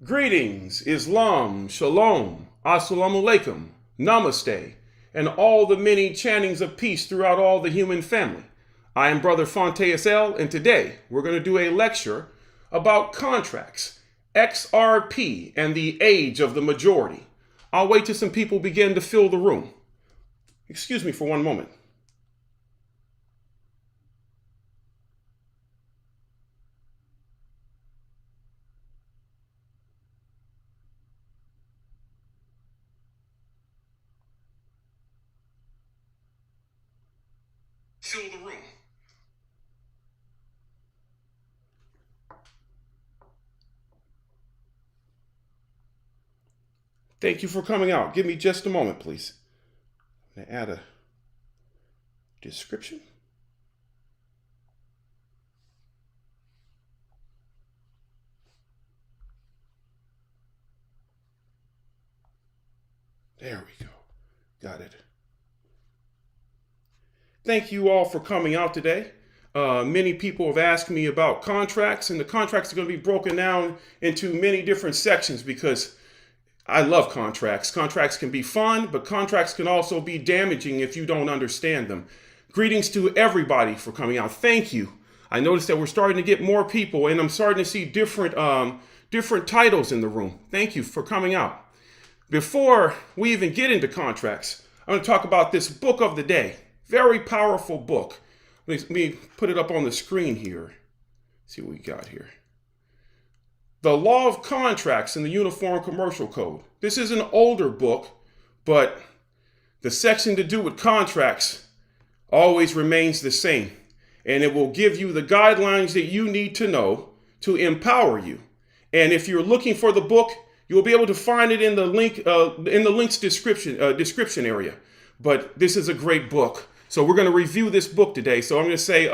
Greetings, Islam, Shalom, Assalamu Alaikum, Namaste, and all the many chantings of peace throughout all the human family. I am Brother MONKEYZ, and today we're going to do a lecture about contracts, XRP, and the age of the majority. I'll wait till some people begin to fill the room. Excuse me for one moment. Fill the room. Thank you for coming out. Give me just a moment, please. I'm going to add a description. There we go. Got it. Thank you all for coming out today. Many people have asked me about contracts, and the contracts are going to be broken down into many different sections because I love contracts. Contracts can be fun, but contracts can also be damaging if you don't understand them. Greetings to everybody for coming out. Thank you. I noticed that we're starting to get more people, and I'm starting to see different titles in the room. Thank you for coming out. Before we even get into contracts, I'm going to talk about this book of the day. Very powerful book. Let me put it up on the screen here. See what we got here. The Law of Contracts in the Uniform Commercial Code. This is an older book, but the section to do with contracts always remains the same. And it will give you the guidelines that you need to know to empower you. And if you're looking for the book, you'll be able to find it in the link's description area. But this is a great book. So we're going to review this book today. So I'm going to say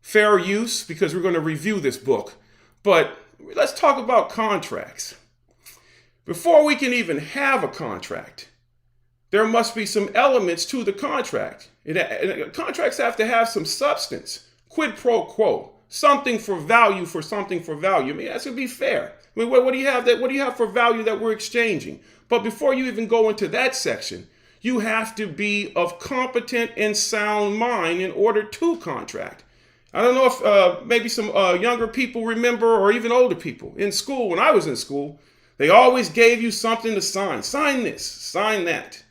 fair use because we're going to review this book. But let's talk about contracts. Before we can even have a contract, there must be some elements to the contract. Contracts have to have some substance, quid pro quo, something for value for something for value. I mean, that should be fair. I mean, what do you have for value that we're exchanging? But before you even go into that section, you have to be of competent and sound mind in order to contract. I don't know if maybe some younger people remember, or even older people. In school, when I was in school, they always gave you something to sign. Sign this, sign that.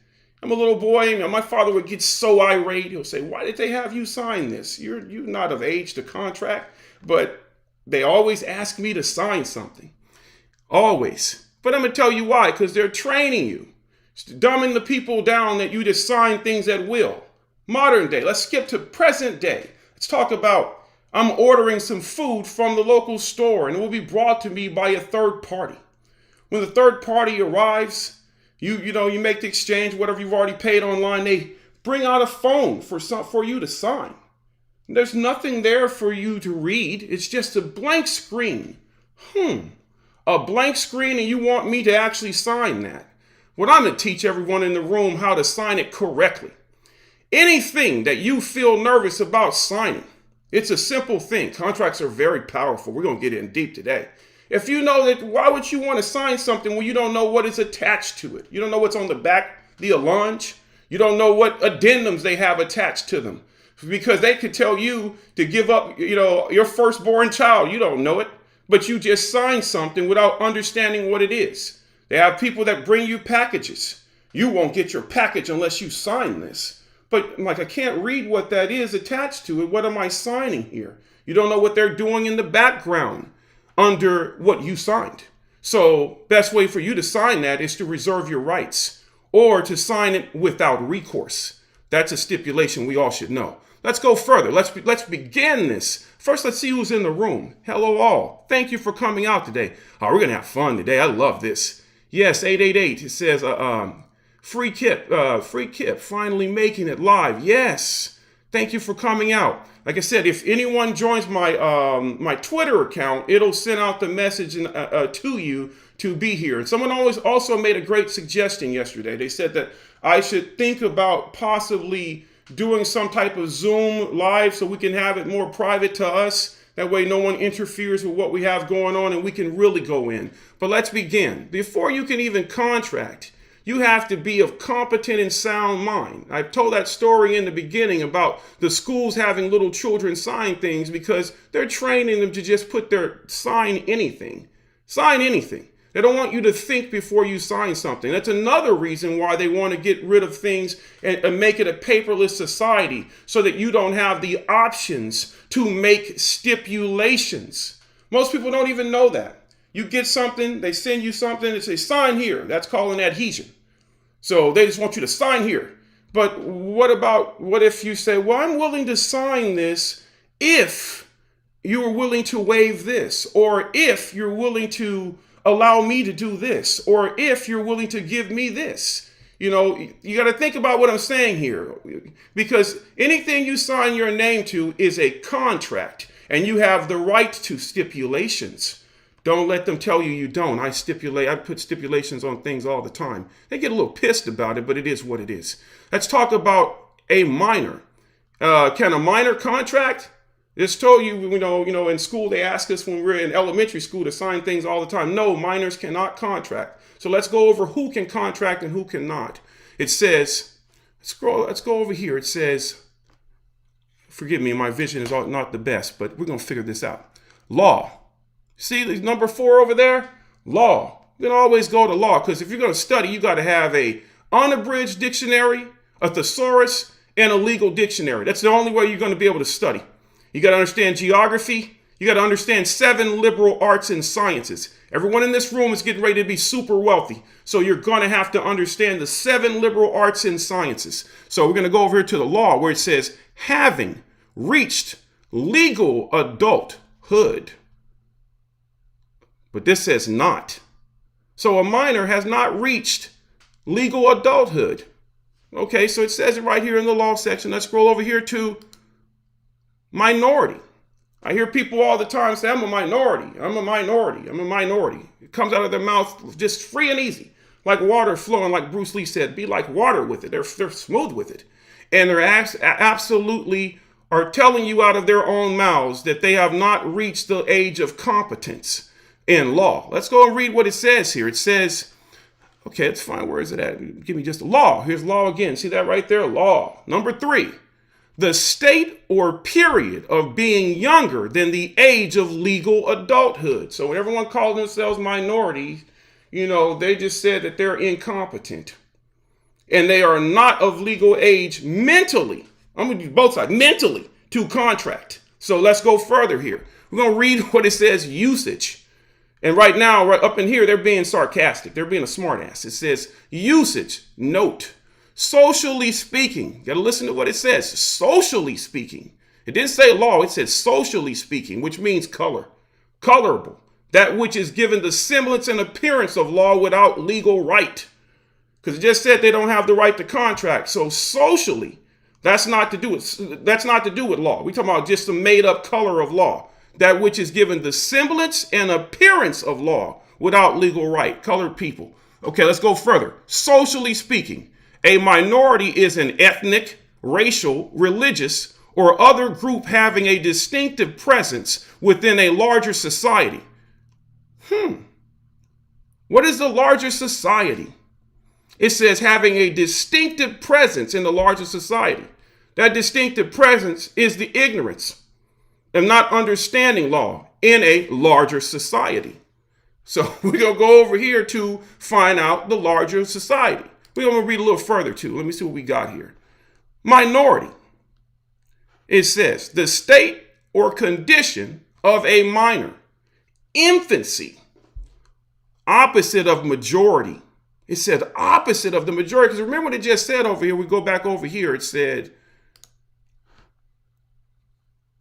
I'm a little boy, my father would get so irate. He'll say, why did they have you sign this? You're not of age to contract. But they always ask me to sign something. Always. But I'm going to tell you why, because they're training you. Dumbing the people down that you just sign things at will. Modern day. Let's skip to present day. Let's talk about I'm ordering some food from the local store and it will be brought to me by a third party. When the third party arrives, you make the exchange, whatever you've already paid online, they bring out a phone for you to sign. There's nothing there for you to read. It's just a blank screen. A blank screen, and you want me to actually sign that. Well, I'm going to teach everyone in the room how to sign it correctly. Anything that you feel nervous about signing, it's a simple thing. Contracts are very powerful. We're going to get in deep today. If you know that, why would you want to sign something when you don't know what is attached to it? You don't know what's on the back, the allonge. You don't know what addendums they have attached to them. Because they could tell you to give up, your firstborn child. You don't know it, but you just signed something without understanding what it is. They have people that bring you packages. You won't get your package unless you sign this. But I can't read what that is attached to it. What am I signing here? You don't know what they're doing in the background under what you signed. So best way for you to sign that is to reserve your rights or to sign it without recourse. That's a stipulation we all should know. Let's go further. Let's begin this. First, let's see who's in the room. Hello all. Thank you for coming out today. Oh, we're going to have fun today. I love this. Yes, 888. It says, free Kip, finally making it live. Yes. Thank you for coming out. Like I said, if anyone joins my my Twitter account, it'll send out the message to you to be here. And someone also made a great suggestion yesterday. They said that I should think about possibly doing some type of Zoom live so we can have it more private to us. That way no one interferes with what we have going on and we can really go in. But let's begin. Before you can even contract, you have to be of competent and sound mind. I told that story in the beginning about the schools having little children sign things because they're training them to just sign anything. Sign anything. They don't want you to think before you sign something. That's another reason why they want to get rid of things and make it a paperless society so that you don't have the options to make stipulations. Most people don't even know that. You get something, they send you something, they say, sign here. That's calling adhesion. So they just want you to sign here. But what if you say, well, I'm willing to sign this if you are willing to waive this, or if you're willing to allow me to do this, or if you're willing to give me this. You got to think about what I'm saying here, because anything you sign your name to is a contract, and you have the right to stipulations. Don't let them tell you don't. I put stipulations on things all the time. They get a little pissed about it, but it is what it is. Let's talk about a minor. Can a minor contract? It's told you, in school, they ask us when we were in elementary school to sign things all the time. No, minors cannot contract. So let's go over who can contract and who cannot. It says, let's go over here. It says, forgive me, my vision is not the best, but we're going to figure this out. Law. See number 4 over there? Law. You can always go to law, because if you're going to study, you got to have a unabridged dictionary, a thesaurus, and a legal dictionary. That's the only way you're going to be able to study. You got to understand geography. You got to understand 7 liberal arts and sciences. Everyone in this room is getting ready to be super wealthy. So you're going to have to understand the 7 liberal arts and sciences. So we're going to go over here to the law where it says, having reached legal adulthood. But this says not. So a minor has not reached legal adulthood. Okay, so it says it right here in the law section. Let's scroll over here to minority. I hear people all the time say, I'm a minority. I'm a minority. I'm a minority. It comes out of their mouth just free and easy, like water flowing, like Bruce Lee said, be like water with it. They're smooth with it. And they're absolutely are telling you out of their own mouths that they have not reached the age of competence in law. Let's go and read what it says here. It says, okay, it's fine. Where is it at? Give me just a law. Here's law again. See that right there? Law. Number 3. The state or period of being younger than the age of legal adulthood. So when everyone calls themselves minorities, they just said that they're incompetent. And they are not of legal age mentally. I'm going to do both sides. Mentally to contract. So let's go further here. We're going to read what it says, usage. And right now, right up in here, they're being sarcastic. They're being a smartass. It says usage, note. Socially speaking, you got to listen to what it says. Socially speaking. It didn't say law. It said socially speaking, which means colorable. That which is given the semblance and appearance of law without legal right. Because it just said they don't have the right to contract. So socially, that's not to do with law. We're talking about just the made up color of law. That which is given the semblance and appearance of law without legal right. Colored people. Okay, let's go further. Socially speaking. A minority is an ethnic, racial, religious, or other group having a distinctive presence within a larger society. What is the larger society? It says having a distinctive presence in the larger society. That distinctive presence is the ignorance and not understanding law in a larger society. So we're going to go over here to find out the larger society. We're going to read a little further too. Let me see what we got here. Minority. It says the state or condition of a minor. Infancy. Opposite of majority. It said opposite of the majority. Because remember what it just said over here. We go back over here. It said,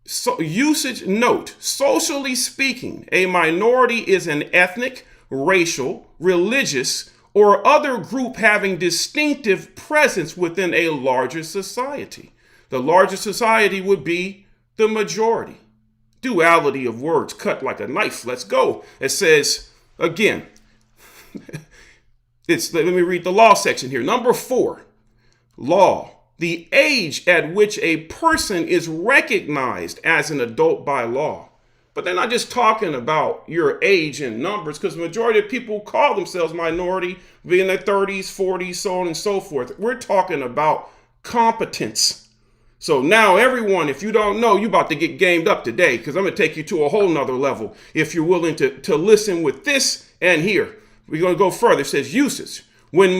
so usage note, socially speaking, a minority is an ethnic, racial, religious, or other group having distinctive presence within a larger society. The larger society would be the majority. Duality of words cut like a knife. Let's go. It says, again, let me read the law section here. Number 4, law. The age at which a person is recognized as an adult by law. But they're not just talking about your age and numbers, because the majority of people call themselves minority, be in their 30s, 40s, so on and so forth. We're talking about competence. So now everyone, if you don't know, you're about to get gamed up today, because I'm going to take you to a whole nother level if you're willing to listen with this and here. We're going to go further. It says usage. When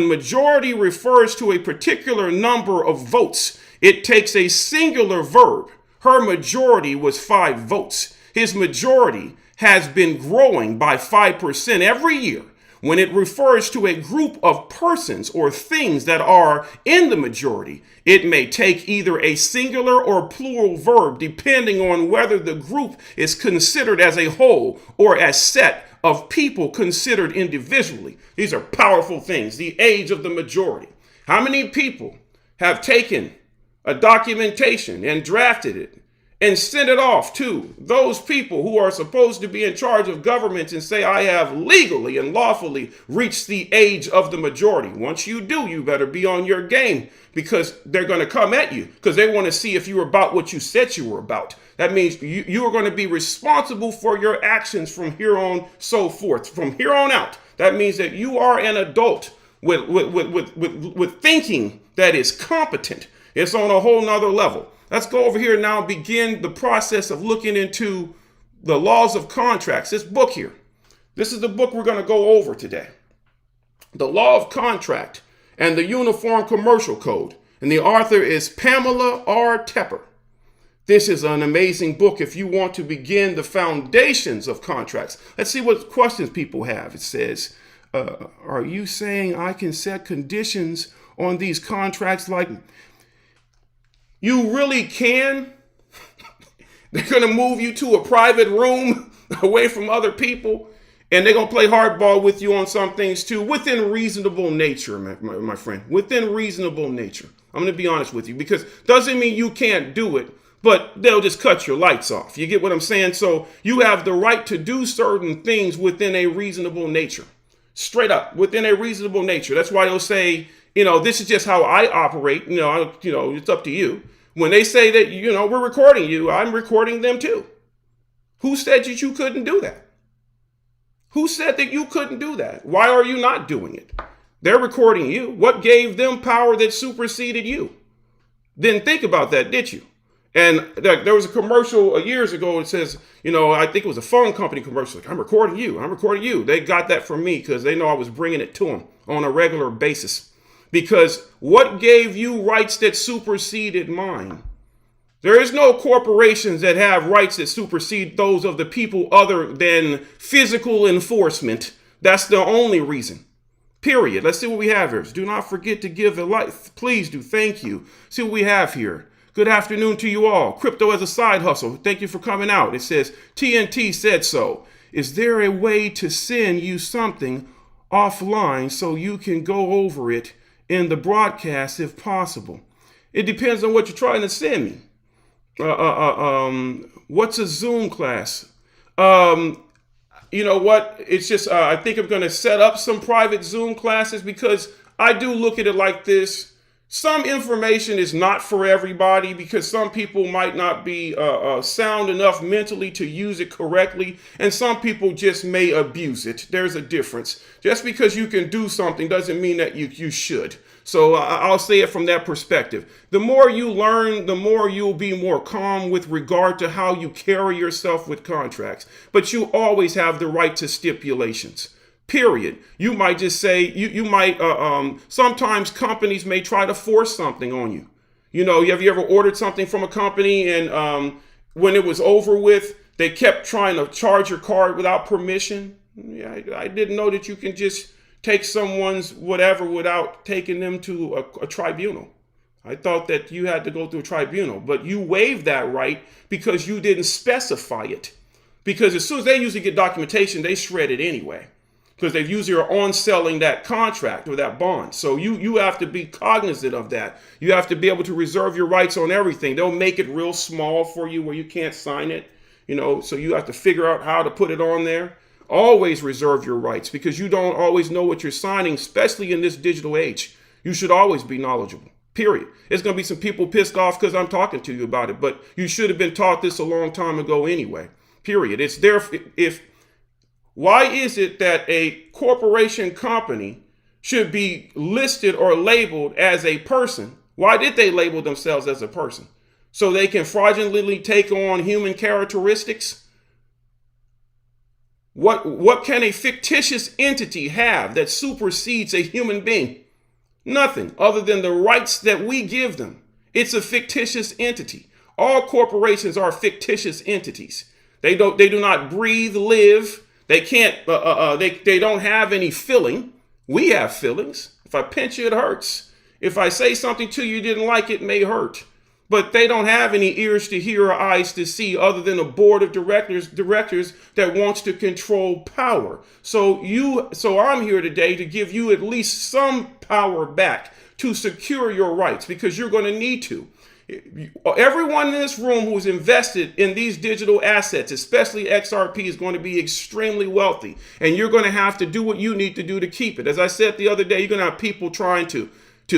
majority refers to a particular number of votes, it takes a singular verb. Her majority was 5 votes. His majority has been growing by 5% every year. When it refers to a group of persons or things that are in the majority, it may take either a singular or plural verb depending on whether the group is considered as a whole or as set of people considered individually. These are powerful things. The age of the majority. How many people have taken a documentation and drafted it and send it off to those people who are supposed to be in charge of government and say, I have legally and lawfully reached the age of the majority? Once you do, you better be on your game, because they're going to come at you because they want to see if you were about what you said you were about. That means you are going to be responsible for your actions from here on, so forth. From here on out, that means that you are an adult with thinking that is competent. It's on a whole nother level. Let's go over here now and begin the process of looking into the laws of contracts. This book here. This is the book we're going to go over today. The Law of Contract and the Uniform Commercial Code. And the author is Pamela R. Tepper. This is an amazing book if you want to begin the foundations of contracts. Let's see what questions people have. It says, are you saying I can set conditions on these contracts like... You really can? They're going to move you to a private room away from other people, and they're going to play hardball with you on some things too, within reasonable nature, my friend, within reasonable nature. I'm going to be honest with you, because doesn't mean you can't do it, but they'll just cut your lights off. You get what I'm saying? So you have the right to do certain things within a reasonable nature. Straight up, within a reasonable nature. That's why they'll say, this is just how I operate. It's up to you. When they say that, we're recording you, I'm recording them too. Who said that you couldn't do that? Who said that you couldn't do that? Why are you not doing it? They're recording you. What gave them power that superseded you? Didn't think about that, did you? And there was a commercial years ago that says, I think it was a phone company commercial. Like, I'm recording you. I'm recording you. They got that from me because they know I was bringing it to them on a regular basis. Because what gave you rights that superseded mine? There is no corporations that have rights that supersede those of the people other than physical enforcement. That's the only reason. Period. Let's see what we have here. Do not forget to give a like. Please do. Thank you. See what we have here. Good afternoon to you all. Crypto as a side hustle. Thank you for coming out. It says, TNT said so. Is there a way to send you something offline so you can go over it in the broadcast if possible? It depends on what you're trying to send me. What's a Zoom class? You know what? It's just, I think I'm going to set up some private Zoom classes, because I do look at it like this. Some information is not for everybody, because some people might not be sound enough mentally to use it correctly, and some people just may abuse it. There's a difference. Just because you can do something doesn't mean that you should. So I'll say it from that perspective. The more you learn, the more you'll be more calm with regard to how you carry yourself with contracts. But you always have the right to stipulations. Period. You might just say, you might, sometimes companies may try to force something on you. Have you ever ordered something from a company and when it was over with, they kept trying to charge your card without permission? Yeah, I didn't know that you can just take someone's whatever without taking them to a tribunal. I thought that you had to go through a tribunal, but you waived that right because you didn't specify it. Because as soon as they usually get documentation, they shred it anyway, because they usually are on selling that contract or that bond. So you have to be cognizant of that. You have to be able to reserve your rights on everything. They'll make it real small for you where you can't sign it, so you have to figure out how to put it on there. Always reserve your rights, because you don't always know what you're signing, especially in this digital age. You should always be knowledgeable, period. There's going to be some people pissed off because I'm talking to you about it, but you should have been taught this a long time ago anyway. period. It's there. Why is it that a corporation company should be listed or labeled as a person? Why did they label themselves as a person? So they can fraudulently take on human characteristics? What can a fictitious entity have that supersedes a human being? Nothing other than the rights that we give them. It's a fictitious entity. All corporations are fictitious entities. They do not breathe, live. They can't. They don't have any feeling. We have feelings. If I pinch you, it hurts. If I say something to you didn't like, it may hurt. But they don't have any ears to hear or eyes to see other than a board of directors that wants to control power. So I'm here today to give you at least some power back to secure your rights, because you're going to need to. Everyone in this room who's invested in these digital assets, especially XRP, is going to be extremely wealthy. And you're going to have to do what you need to do to keep it. As I said the other day, you're going to have people trying to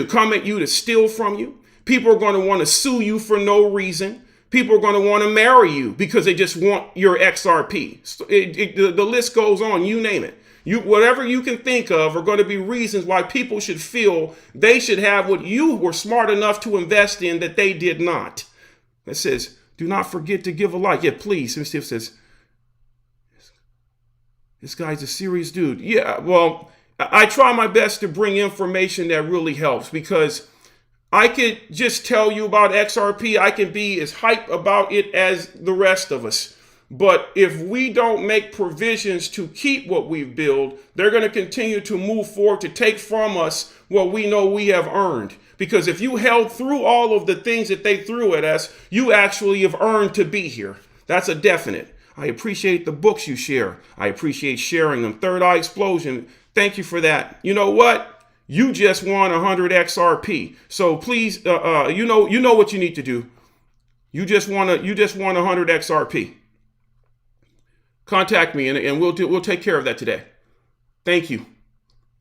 come at you to steal from you. People are going to want to sue you for no reason. People are going to want to marry you because they just want your XRP. The list goes on, you name it. Whatever you can think of are going to be reasons why people should feel they should have what you were smart enough to invest in that they did not. It says, do not forget to give a like. Yeah, please. Let me see if it says, this guy's a serious dude. Yeah, well, I try my best to bring information that really helps, because I could just tell you about XRP. I can be as hype about it as the rest of us. But if we don't make provisions to keep what we've built, they're going to continue to move forward to take from us what we know we have earned. Because if you held through all of the things that they threw at us, you actually have earned to be here. That's a definite. I appreciate the books you share. I appreciate sharing them. Third Eye Explosion. Thank you for that. You know what? You just won 100 XRP. So please, you know what you need to do. You just won 100 XRP. Contact me and we'll take care of that today. Thank you.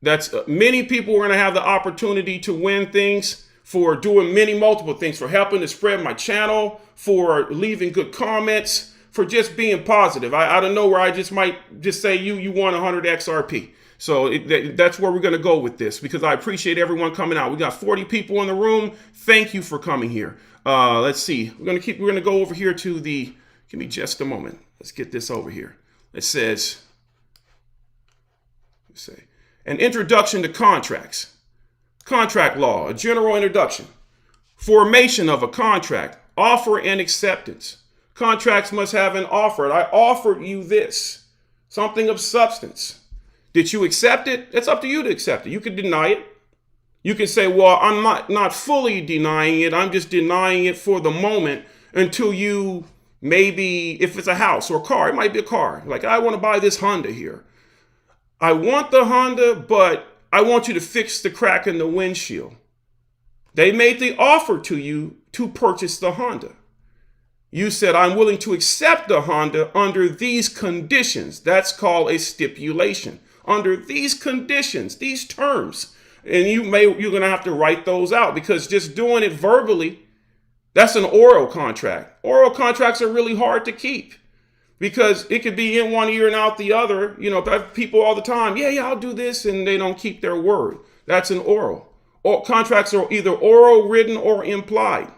That's many people are going to have the opportunity to win things for doing multiple things, for helping to spread my channel, for leaving good comments, for just being positive. I don't know where I just might just say you won 100 XRP. So that's where we're going to go with this, because I appreciate everyone coming out. We got 40 people in the room. Thank you for coming here. Let's see. We're going to go over here to the, give me just a moment. Let's get this over here. It says, let's say, an introduction to contracts. Contract law, a general introduction. Formation of a contract, offer and acceptance. Contracts must have an offer. I offered you this, something of substance. Did you accept it? It's up to you to accept it. You can deny it. You can say, well, I'm not fully denying it. I'm just denying it for the moment until you, maybe if it's a house or a car, it might be a car. Like, I want to buy this Honda here. I want the Honda, but I want you to fix the crack in the windshield. They made the offer to you to purchase the Honda. You said, I'm willing to accept the Honda under these conditions. That's called a stipulation. Under these conditions, these terms. And you're going to have to write those out, because just doing it verbally, that's an oral contract. Oral contracts are really hard to keep, because it could be in one ear and out the other. You know, I have people all the time, yeah, I'll do this, and they don't keep their word. That's an oral. Contracts are either oral, written, or implied.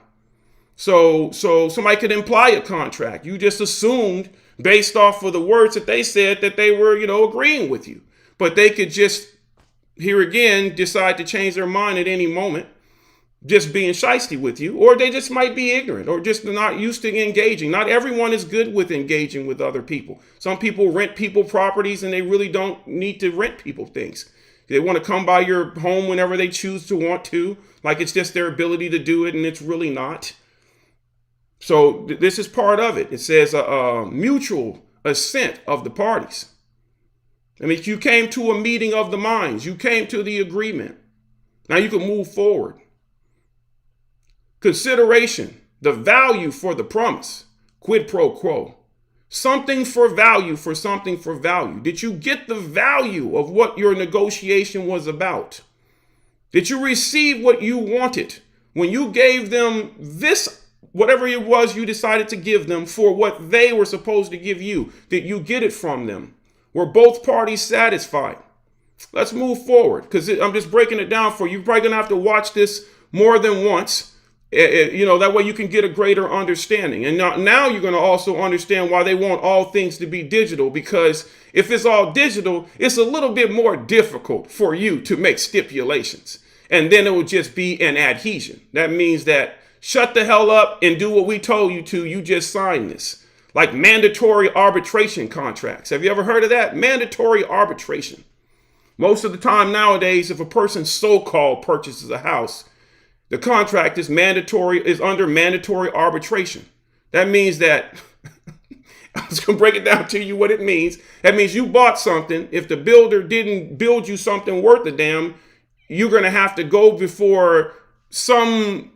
So somebody could imply a contract. You just assumed based off of the words that they said that they were, agreeing with you. But they could just, here again, decide to change their mind at any moment, just being shysty with you, or they just might be ignorant or just not used to engaging. Not everyone is good with engaging with other people. Some people rent people properties and they really don't need to rent people things. They want to come by your home whenever they choose to want to, like it's just their ability to do it, and it's really not. So this is part of it. It says mutual assent of the parties. I mean, you came to a meeting of the minds. You came to the agreement. Now you can move forward. Consideration, the value for the promise. Quid pro quo. Something for value for something for value. Did you get the value of what your negotiation was about? Did you receive what you wanted? When you gave them this whatever it was you decided to give them for what they were supposed to give you, that you get it from them. Were both parties satisfied? Let's move forward, because I'm just breaking it down for you. You're probably going to have to watch this more than once. That way you can get a greater understanding. And now you're going to also understand why they want all things to be digital, because if it's all digital, it's a little bit more difficult for you to make stipulations. And then it will just be an adhesion. That means that shut the hell up and do what we told you to. You just signed this. Like mandatory arbitration contracts. Have you ever heard of that? Mandatory arbitration. Most of the time nowadays, if a person so-called purchases a house, the contract is under mandatory arbitration. That means that, I'm just going to break it down to you what it means. That means you bought something. If the builder didn't build you something worth a damn, you're going to have to go before some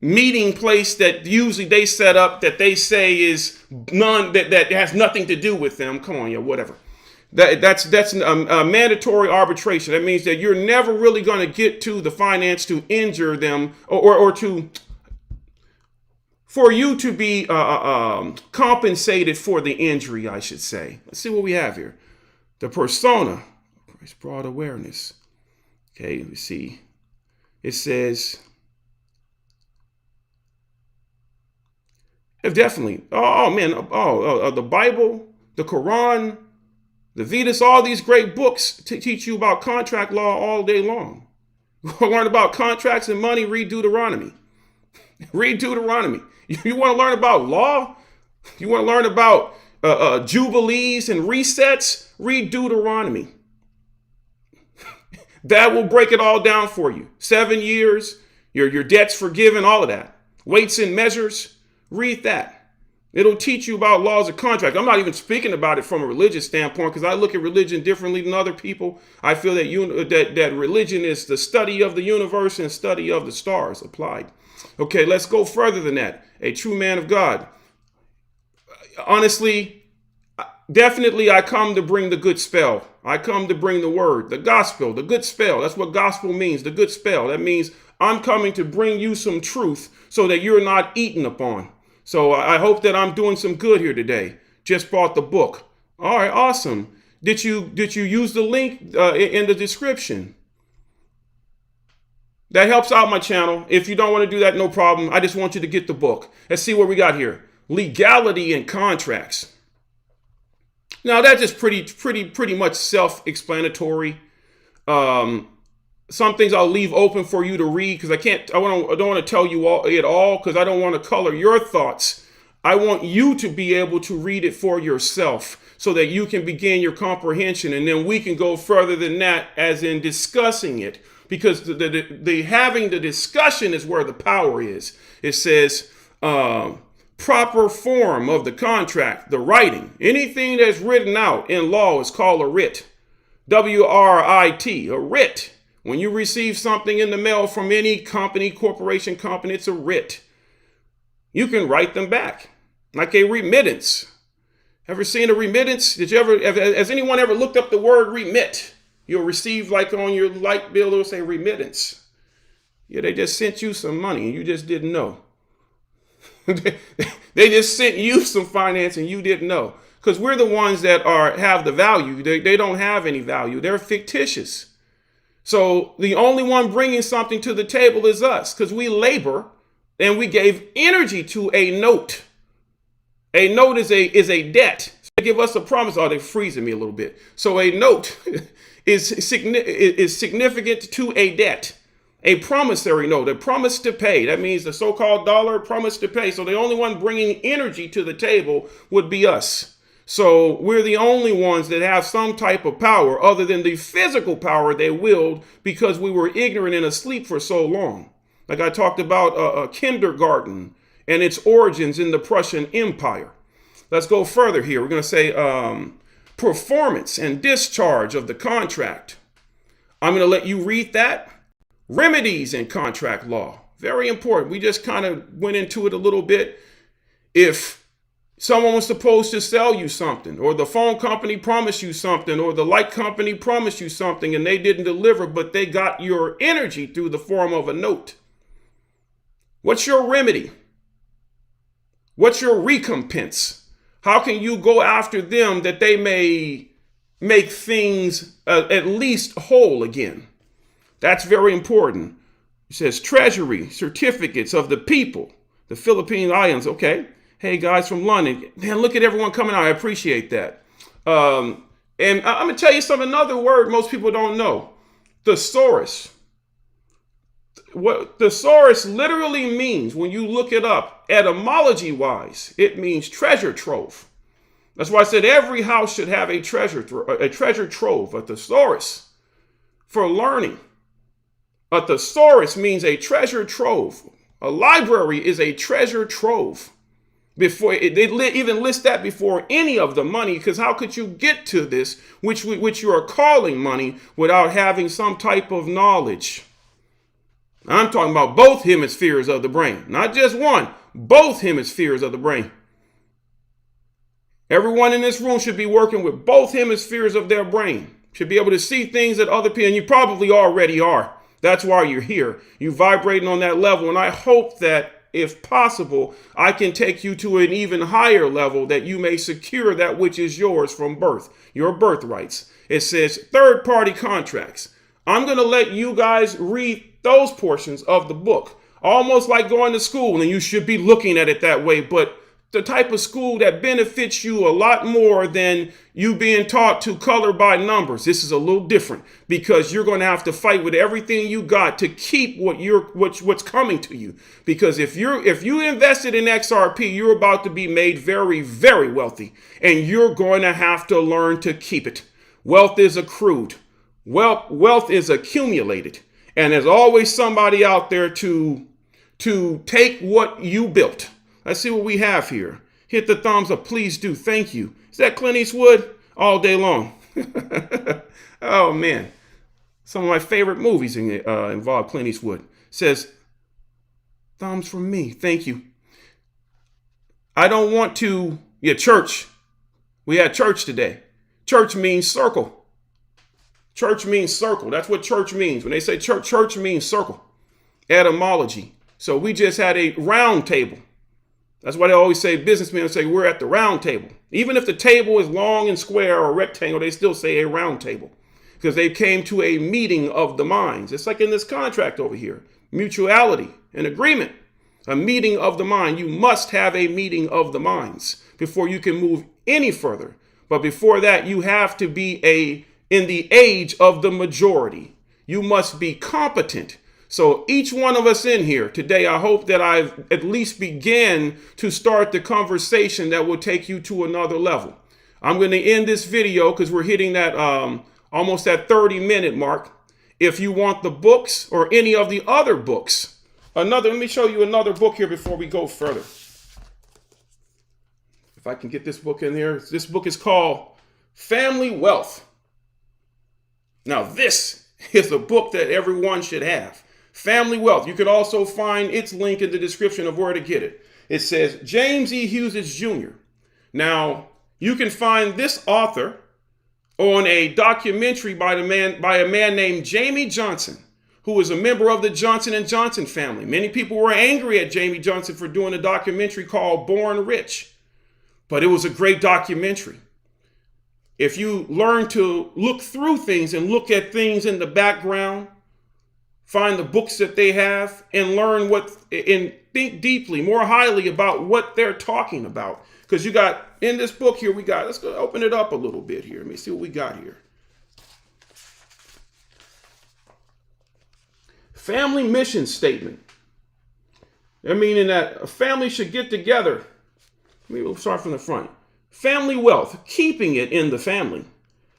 meeting place that usually they set up that they say is that has nothing to do with them. Come on, yeah, whatever. That's a mandatory arbitration. That means that you're never really going to get to the finance to injure them or for you to be compensated for the injury, I should say. Let's see what we have here. The persona, broad awareness. Okay, let me see. It says, definitely. Oh man. The Bible, the Quran, the Vedas, all these great books to teach you about contract law all day long. Learn about contracts and money, read Deuteronomy. Read Deuteronomy. You want to learn about law? You want to learn about jubilees and resets? Read Deuteronomy. That will break it all down for you. 7 years, your debt's forgiven, all of that. Weights and measures, read that. It'll teach you about laws of contract. I'm not even speaking about it from a religious standpoint, because I look at religion differently than other people. I feel that religion is the study of the universe and study of the stars applied. Okay, let's go further than that. A true man of God. Honestly, definitely I come to bring the good spell. I come to bring the word, the gospel, the good spell. That's what gospel means, the good spell. That means I'm coming to bring you some truth so that you're not eaten upon. So I hope that I'm doing some good here today. Just bought the book. All right, awesome. Did you use the link in the description? That helps out my channel. If you don't want to do that, no problem. I just want you to get the book. Let's see what we got here. Legality in contracts. Now that's just pretty much self-explanatory. Some things I'll leave open for you to read, because I don't want to tell you it all, because I don't want to color your thoughts. I want you to be able to read it for yourself so that you can begin your comprehension, and then we can go further than that, as in discussing it, because the having the discussion is where the power is. It says proper form of the contract, the writing. Anything that's written out in law is called a writ. W-R-I-T, a writ. When you receive something in the mail from any company, corporation, company, it's a writ. You can write them back, like a remittance. Ever seen a remittance? Has anyone ever looked up the word remit? You'll receive, like on your light bill, it'll say remittance. Yeah, they just sent you some money and you just didn't know. They just sent you some finance and you didn't know. Because we're the ones that have the value. They don't have any value. They're fictitious. So the only one bringing something to the table is us, because we labor and we gave energy to a note. A note is a debt. So they give us a promise. Oh, they're freezing me a little bit. So a note is significant to a debt. A promissory note, a promise to pay. That means the so-called dollar, promise to pay. So the only one bringing energy to the table would be us. So we're the only ones that have some type of power other than the physical power they willed, because we were ignorant and asleep for so long. Like I talked about kindergarten and its origins in the Prussian Empire. Let's go further here. We're going to say performance and discharge of the contract. I'm going to let you read that. Remedies in contract law. Very important. We just kind of went into it a little bit. If someone was supposed to sell you something, or the phone company promised you something, or the light company promised you something and they didn't deliver, but they got your energy through the form of a note. What's your remedy? What's your recompense? How can you go after them that they may make things at least whole again? That's very important. It says treasury, certificates of the people, the Philippine Islands. Okay. Hey, guys from London. Man, look at everyone coming out. I appreciate that. And I'm going to tell you another word most people don't know. Thesaurus. What thesaurus literally means, when you look it up, etymology-wise, it means treasure trove. That's why I said every house should have a treasure trove, a thesaurus for learning. A thesaurus means a treasure trove. A library is a treasure trove. Before they even list that before any of the money, because how could you get to this, which you are calling money, without having some type of knowledge? I'm talking about both hemispheres of the brain, not just one, both hemispheres of the brain. Everyone in this room should be working with both hemispheres of their brain, should be able to see things that other people, and you probably already are. That's why you're here. You're vibrating on that level, and I hope that, if possible, I can take you to an even higher level that you may secure that which is yours from birth, your birthrights. It says third-party contracts. I'm going to let you guys read those portions of the book, almost like going to school, and you should be looking at it that way, but the type of school that benefits you a lot more than you being taught to color by numbers. This is a little different, because you're going to have to fight with everything you got to keep what's coming to you. Because if you invested in XRP, you're about to be made very, very wealthy, and you're going to have to learn to keep it. Wealth is accrued. Wealth is accumulated. And there's always somebody out there to take what you built. Let's see what we have here. Hit the thumbs up. Please do. Thank you. Is that Clint Eastwood? All day long. Oh, man. Some of my favorite movies involve Clint Eastwood. Says, thumbs from me. Thank you. I don't want to... Yeah, church. We had church today. Church means circle. Church means circle. That's what church means. When they say church, church means circle. Etymology. So we just had a round table. That's why they always say, businessmen say, we're at the round table. Even if the table is long and square or rectangle, they still say a round table, because they came to a meeting of the minds. It's like in this contract over here, mutuality, an agreement, a meeting of the mind. You must have a meeting of the minds before you can move any further. But before that, you have to be in the age of the majority. You must be competent. So each one of us in here today, I hope that I've at least began to start the conversation that will take you to another level. I'm going to end this video because we're hitting that almost that 30-minute mark. If you want the books or any of the other books, let me show you another book here before we go further. If I can get this book in here. This book is called Family Wealth. Now, this is a book that everyone should have. Family Wealth. You could also find its link in the description of where to get it. It says James E. Hughes Jr. Now, you can find this author on a documentary by a man named Jamie Johnson, who is a member of the Johnson & Johnson family. Many people were angry at Jamie Johnson for doing a documentary called Born Rich, but it was a great documentary. If you learn to look through things and look at things in the background, find the books that they have, and learn and think deeply, more highly about what they're talking about. Because you got, in this book here, let's go open it up a little bit here. Let me see what we got here. Family mission statement. They're meaning that a family should get together. We'll start from the front. Family wealth, keeping it in the family.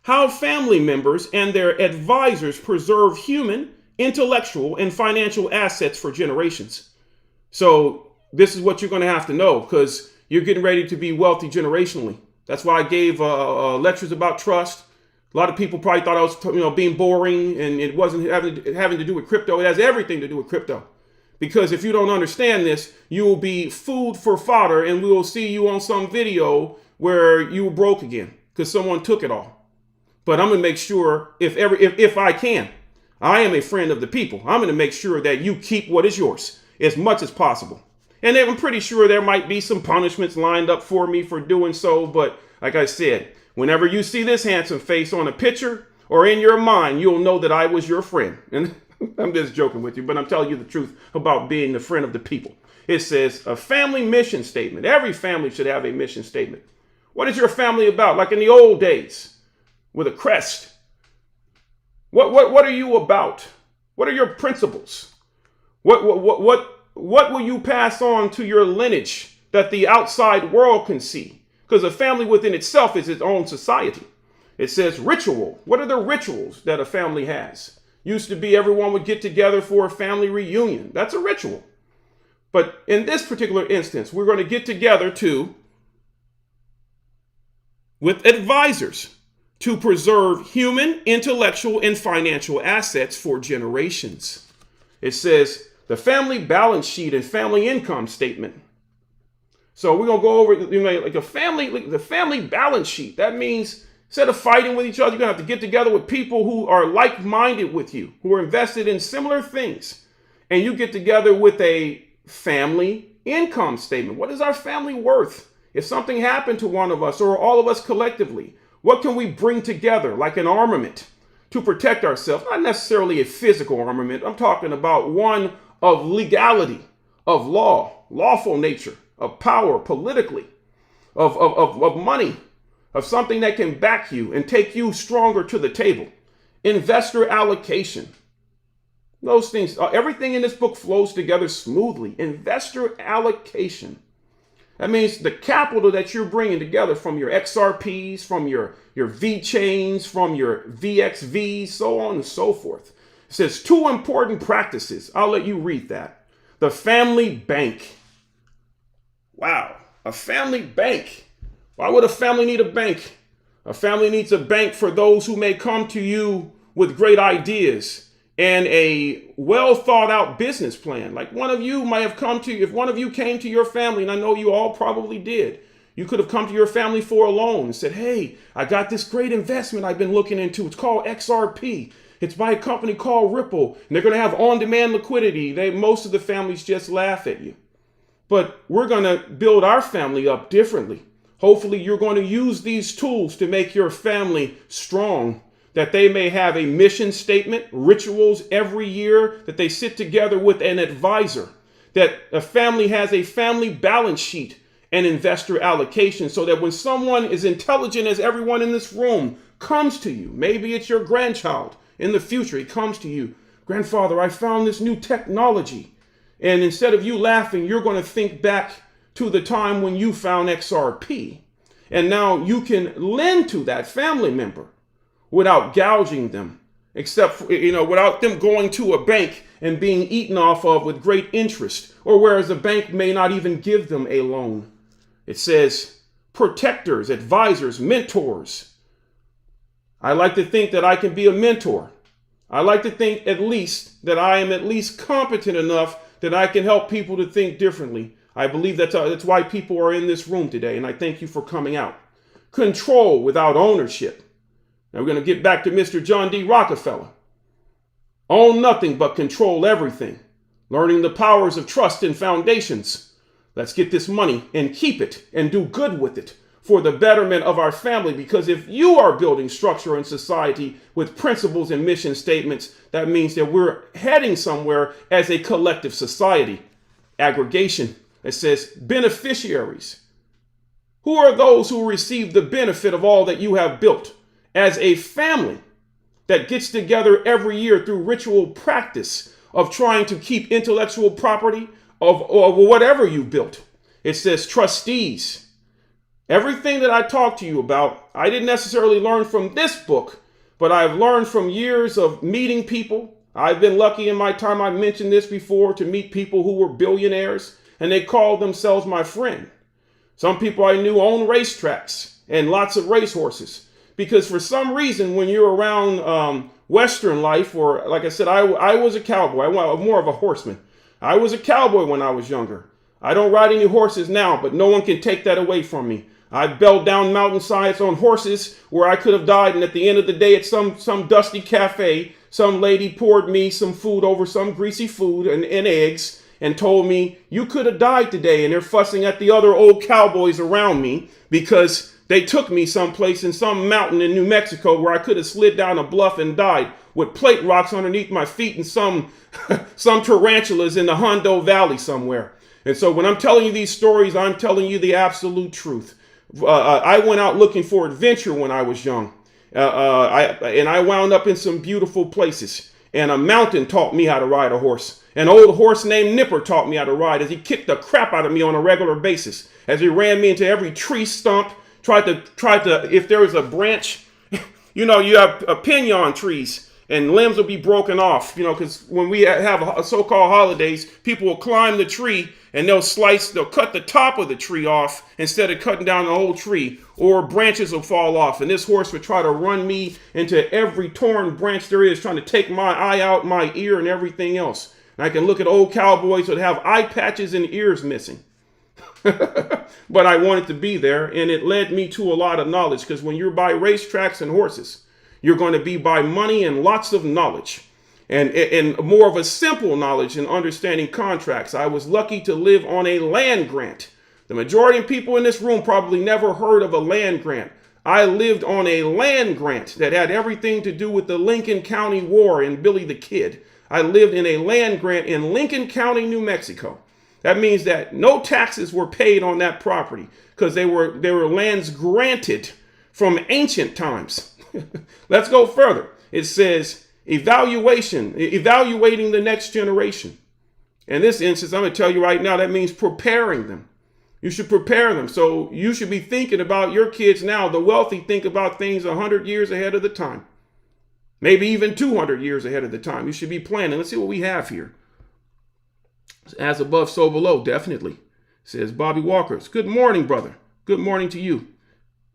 How family members and their advisors preserve human, intellectual, and financial assets for generations. So this is what you're going to have to know, because you're getting ready to be wealthy generationally. That's why I gave lectures about trust. A lot of people probably thought I was being boring, and it wasn't having to do with crypto. It has everything to do with crypto. Because if you don't understand this, you will be food for fodder, and we will see you on some video where you were broke again because someone took it all. But I'm going to make sure, if I can, I am a friend of the people. I'm going to make sure that you keep what is yours as much as possible. And I'm pretty sure there might be some punishments lined up for me for doing so. But like I said, whenever you see this handsome face on a picture or in your mind, you'll know that I was your friend. And I'm just joking with you, but I'm telling you the truth about being the friend of the people. It says a family mission statement. Every family should have a mission statement. What is your family about? Like in the old days with a crest. What are you about? What are your principles? What will you pass on to your lineage that the outside world can see? Because a family within itself is its own society. It says ritual. What are the rituals that a family has? Used to be everyone would get together for a family reunion. That's a ritual. But in this particular instance, we're going to get together with advisors to preserve human, intellectual, and financial assets for generations. It says the family balance sheet and family income statement. So we're going to go over like the family balance sheet. That means instead of fighting with each other, you're going to have to get together with people who are like-minded with you, who are invested in similar things. And you get together with a family income statement. What is our family worth? If something happened to one of us or all of us collectively, what can we bring together like an armament to protect ourselves? Not necessarily a physical armament. I'm talking about one of legality, of law, lawful nature, of power politically, of money, of something that can back you and take you stronger to the table. Investor allocation. Those things, everything in this book flows together smoothly. Investor allocation. That means the capital that you're bringing together from your XRPs, from your V chains, from your VXVs, so on and so forth. It says 2 important practices. I'll let you read that. The family bank. Wow, a family bank. Why would a family need a bank? A family needs a bank for those who may come to you with great ideas and a well thought out business plan. Like one of you might have come to you, if one of you came to your family, and I know you all probably did, you could have come to your family for a loan and said, hey, I got this great investment I've been looking into. It's called XRP. It's by a company called Ripple, and they're going to have on-demand liquidity. Most of the families just laugh at you. But we're going to build our family up differently. Hopefully you're going to use these tools to make your family strong, that they may have a mission statement, rituals every year, that they sit together with an advisor, that a family has a family balance sheet and investor allocation, so that when someone as intelligent as everyone in this room comes to you, maybe it's your grandchild in the future, he comes to you, grandfather, I found this new technology. And instead of you laughing, you're going to think back to the time when you found XRP. And now you can lend to that family member without gouging them, except for, without them going to a bank and being eaten off of with great interest, or whereas the bank may not even give them a loan. It says protectors, advisors, mentors. I like to think that I can be a mentor. I like to think at least that I am at least competent enough that I can help people to think differently. I believe that's why people are in this room today, and I thank you for coming out. Control without ownership. Now we're going to get back to Mr. John D. Rockefeller. Own nothing but control everything. Learning the powers of trust and foundations. Let's get this money and keep it and do good with it for the betterment of our family. Because if you are building structure in society with principles and mission statements, that means that we're heading somewhere as a collective society. Aggregation. It says beneficiaries. Who are those who receive the benefit of all that you have built? As a family that gets together every year through ritual practice of trying to keep intellectual property of whatever you built. It says trustees. Everything that I talked to you about, I didn't necessarily learn from this book, but I've learned from years of meeting people. I've been lucky in my time, I've mentioned this before, to meet people who were billionaires, and they called themselves my friend. Some people I knew owned racetracks and lots of racehorses. Because for some reason, when you're around Western life, or like I said, I was a cowboy. I was more of a horseman. I was a cowboy when I was younger. I don't ride any horses now, but no one can take that away from me. I belled down mountainsides on horses where I could have died. And at the end of the day, at some dusty cafe, some lady poured me some food over some greasy food and eggs. and told me, you could have died today. And they're fussing at the other old cowboys around me because they took me someplace in some mountain in New Mexico where I could have slid down a bluff and died with plate rocks underneath my feet and some tarantulas in the Hondo Valley somewhere. And so when I'm telling you these stories, I'm telling you the absolute truth. I went out looking for adventure when I was young. I wound up in some beautiful places. And a mountain taught me how to ride a horse. An old horse named Nipper taught me how to ride as he kicked the crap out of me on a regular basis. As he ran me into every tree stump, tried to, if there was a branch, you have pinon trees and limbs will be broken off, because when we have a so-called holidays, people will climb the tree and they'll cut the top of the tree off instead of cutting down the whole tree, or branches will fall off. And this horse would try to run me into every torn branch there is, trying to take my eye out, my ear, and everything else. And I can look at old cowboys that have eye patches and ears missing. But I wanted to be there, and it led me to a lot of knowledge, because when you're by racetracks and horses, you're going to be by money and lots of knowledge. And more of a simple knowledge in understanding contracts. I was lucky to live on a land grant. The majority of people in this room probably never heard of a land grant. I lived on a land grant that had everything to do with the Lincoln County War and Billy the Kid. I lived in a land grant in Lincoln County, New Mexico. That means that no taxes were paid on that property because they were lands granted from ancient times. Let's go further. It says, evaluating the next generation. In this instance, I'm going to tell you right now, that means preparing them. You should prepare them. So you should be thinking about your kids now. The wealthy think about things 100 years ahead of the time. Maybe even 200 years ahead of the time. You should be planning. Let's see what we have here. As above, so below, definitely. Says Bobby Walker's. Good morning, brother. Good morning to you.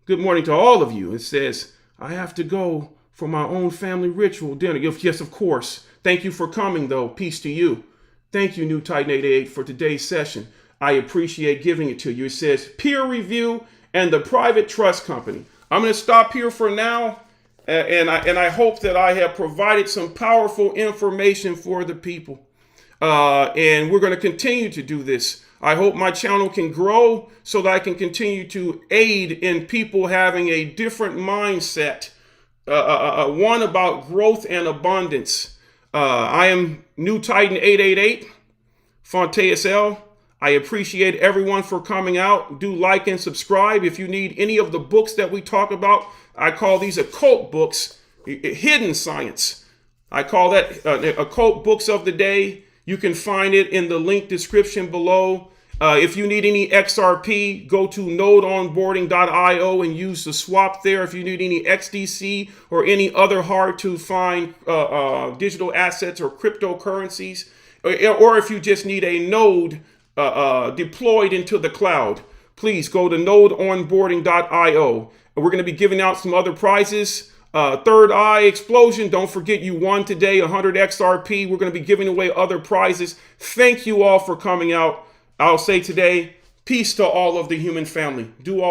Good morning to all of you. It says, I have to go for my own family ritual dinner. Yes, of course. Thank you for coming, though. Peace to you. Thank you, New Titan 88, for today's session. I appreciate giving it to you. It says peer review and the private trust company. I'm going to stop here for now. And I hope that I have provided some powerful information for the people. And we're going to continue to do this. I hope my channel can grow so that I can continue to aid in people having a different mindset. One about growth and abundance. I am New Titan 888, Fonteus L. I appreciate everyone for coming out. Do like and subscribe. If you need any of the books that we talk about, I call these occult books, hidden science. I call that occult books of the day. You can find it in the link description below. If you need any XRP, go to nodeonboarding.io and use the swap there. If you need any XDC or any other hard to find digital assets or cryptocurrencies, or if you just need a node deployed into the cloud, please go to nodeonboarding.io. We're going to be giving out some other prizes. Third Eye Explosion. Don't forget you won today 100 XRP. We're going to be giving away other prizes. Thank you all for coming out. I'll say today, peace to all of the human family. Do all